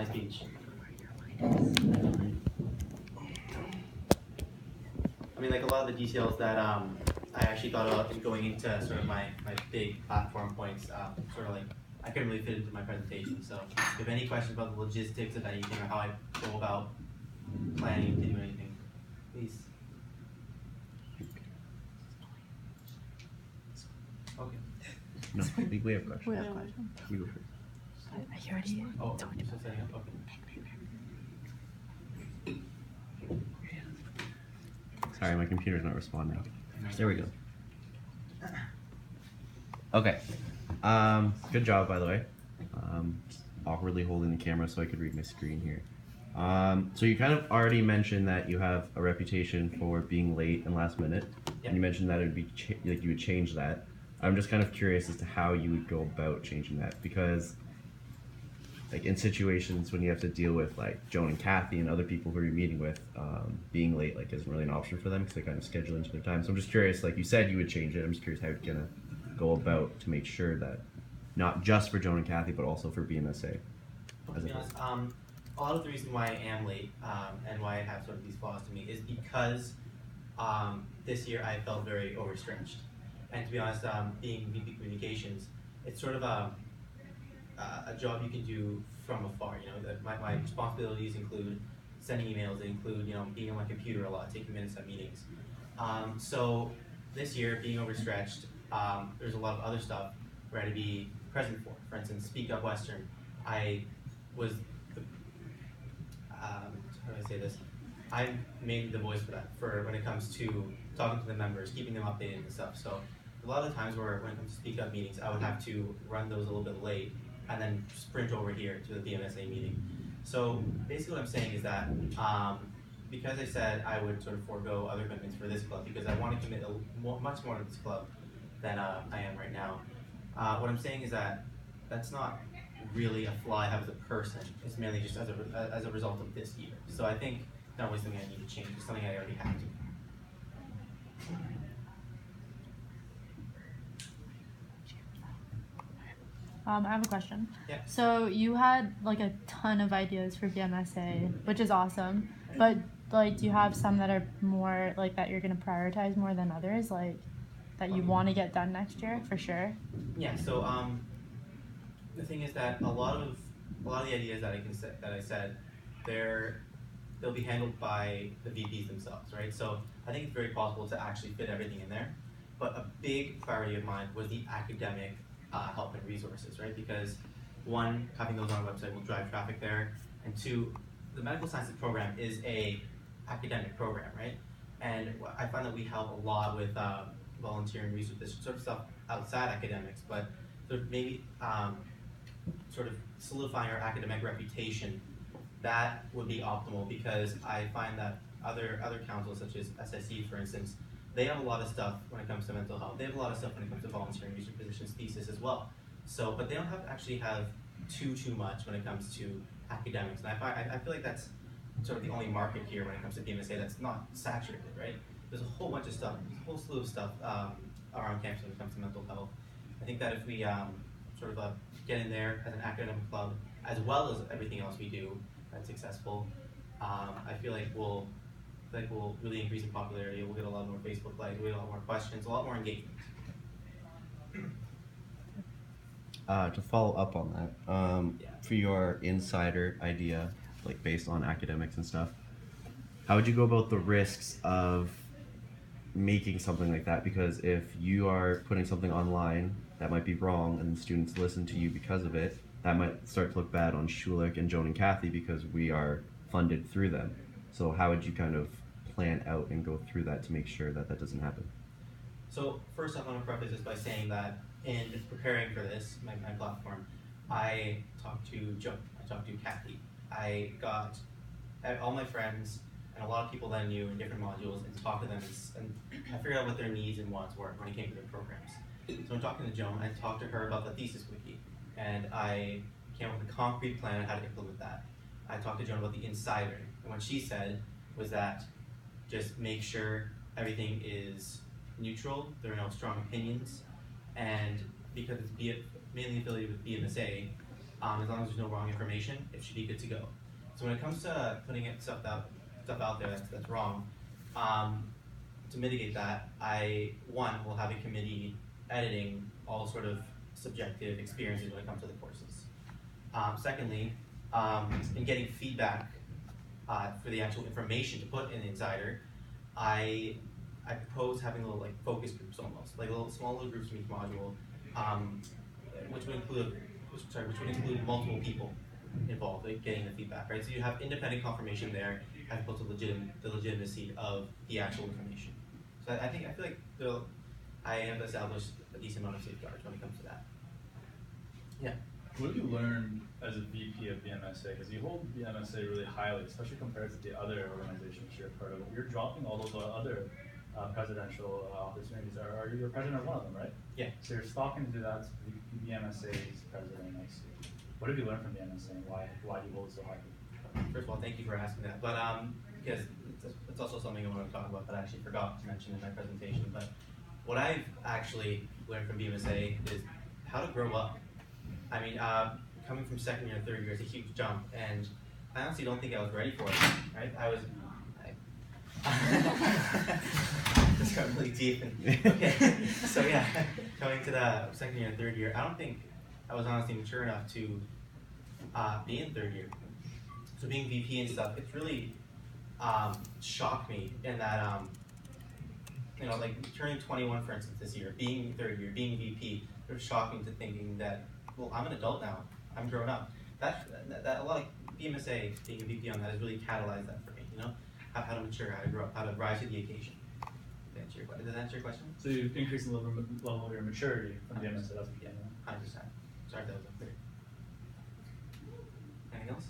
my speech. I mean, like a lot of the details that I actually thought about in going into sort of my big platform points, sort of like I couldn't really fit into my presentation. So if you have any questions about the logistics of anything or how I go about planning to do anything, please. Okay. No, we have questions. We have questions. You go first. I already Oh, talked so about setting up. Okay. Sorry, my computer's not responding. There we go. Okay. Good job, by the way. Awkwardly holding the camera so I could read my screen here. So you kind of already mentioned that you have a reputation for being late and last minute, and you mentioned that it would be like you would change that. I'm just kind of curious as to how you would go about changing that, because like in situations when you have to deal with like Joan and Kathy and other people who you're meeting with, being late like isn't really an option for them because they kind of schedule into their time. So I'm just curious, like you said you would change it. I'm just curious how you're gonna go about to make sure that not just for Joan and Kathy but also for BMSA. To be honest, a lot of the reason why I am late and why I have sort of these flaws to me is because this year I felt very overstretched. And to be honest, being VP Communications, it's sort of a job you can do from afar. You know, my responsibilities include sending emails, they include being on my computer a lot, taking minutes at meetings. So this year, being overstretched, there's a lot of other stuff where I had to be present for. For instance, Speak Up Western. I was how do I say this? I made the voice for that, for when it comes to talking to the members, keeping them updated and stuff. So a lot of the times when it comes to Speak Up meetings, I would have to run those a little bit late and then sprint over here to the BMSA meeting. So basically what I'm saying is that because I said I would sort of forego other commitments for this club because I want to commit much more to this club than I am right now. What I'm saying is that that's not really a flaw I have as a person. It's mainly just as a result of this year. So I think it's not really something I need to change. It's something I already have to. I have a question. Yeah. So you had like a ton of ideas for BMSA, which is awesome. But like, do you have some that are more like that you're gonna prioritize more than others, like that you want to get done next year for sure? Yeah. So the thing is that a lot of the ideas that I said, they'll be handled by the VPs themselves, right? So I think it's very possible to actually fit everything in there. But a big priority of mine was the academic help and resources, right? Because one, having those on our website will drive traffic there, and two, the medical sciences program is a academic program, right? And I find that we help a lot with volunteering research, this sort of stuff outside academics, but sort of maybe sort of solidifying our academic reputation, that would be optimal because I find that other councils such as SSE, for instance, they have a lot of stuff when it comes to mental health. They have a lot of stuff when it comes to volunteering research positions, thesis as well. So, but they don't have to actually have too much when it comes to academics. And I feel like that's sort of the only market here when it comes to BMSA that's not saturated, right? There's a whole bunch of stuff, there's a whole slew of stuff around campus when it comes to mental health. I think that if we sort of get in there as an academic club, as well as everything else we do that's successful, I feel like we'll really increase in popularity. We'll get a lot more Facebook likes, we'll get a lot more questions, a lot more engagement. To follow up on that, for your insider idea, like based on academics and stuff, how would you go about the risks of making something like that? Because if you are putting something online that might be wrong and students listen to you because of it, that might start to look bad on Schulich and Joan and Kathy because we are funded through them. So how would you kind of plan out and go through that to make sure that that doesn't happen? So first I'm going to preface this by saying that in preparing for this, my platform, I talked to Joan, I talked to Kathy, I got all my friends and a lot of people that I knew in different modules and talked to them and I figured out what their needs and wants were when it came to their programs. So in talking to Joan, I talked to her about the thesis wiki and I came up with a concrete plan on how to implement that. I talked to Joan about the insider, and what she said was that just make sure everything is neutral, there are no strong opinions, and because it's mainly affiliated with BMSA, As long as there's no wrong information, it should be good to go. So when it comes to putting stuff out there that's wrong, to mitigate that, I will have a committee editing all sort of subjective experiences when it comes to the courses. Secondly, in getting feedback for the actual information to put in the Insider, I propose having little like focus groups almost, like small little groups from each module, which would include multiple people involved, like getting the feedback, right? So you have independent confirmation there as opposed to the legitimacy of the actual information. So I feel like I have established a decent amount of safeguards when it comes to that. Yeah. What have you learned as a VP of BMSA? Because you hold BMSA really highly, especially compared to the other organizations you're part of. You're dropping all those other presidential opportunities. You're president of one of them, right? Yeah. So you're stalking to that BMSA's president next year. What have you learned from BMSA and why do you hold it so high? First of all, thank you for asking that. But because it's also something I want to talk about that I actually forgot to mention in my presentation. But what I've actually learned from BMSA is how to grow up. I mean, coming from second year and third year is a huge jump, and I honestly don't think I was ready for it. Right? Just got really deep. Okay, so yeah, coming to the second year and third year, I don't think I was honestly mature enough to be in third year. So being VP and stuff, it's really shocked me in that, like turning 21, for instance, this year, being third year, being VP, it was shocking to thinking that, well, I'm an adult now, I'm grown up. That a lot of BMSA, being a VP on that, has really catalyzed that for me, how to mature, how to grow up, how to rise to the occasion. Does that answer your question? So you've increased the level of your maturity from BMSA, that's what you 100%. Sorry if that was unclear. Anything else?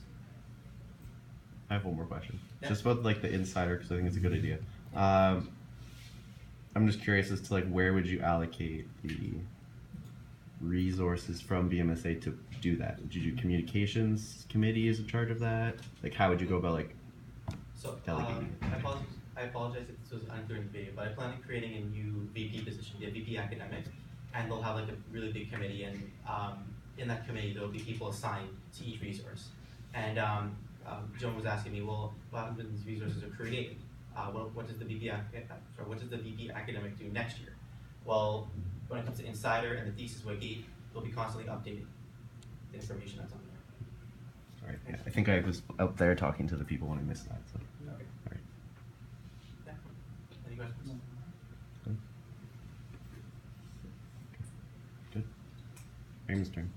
I have one more question. Yeah. Just about like the Insider, because I think it's a good idea. I'm just curious as to like where would you allocate the resources from BMSA to do that? Would you do communications committee is in charge of that? Like how would you go about like delegating? I apologize if this was unclear in the video, but I plan on creating a new VP position, the VP academic, and they'll have like a really big committee, and in that committee there'll be people assigned to each resource. And Joan was asking me, well, what happens when these resources are created? What does the VP academic do next year? Well, when it comes to Insider and the thesis wiki, they'll be constantly updating the information that's on there. All right. Yeah, I think I was out there talking to the people when I missed that. So. Okay. All right. Yeah. Any questions? Good. Raymond's turn.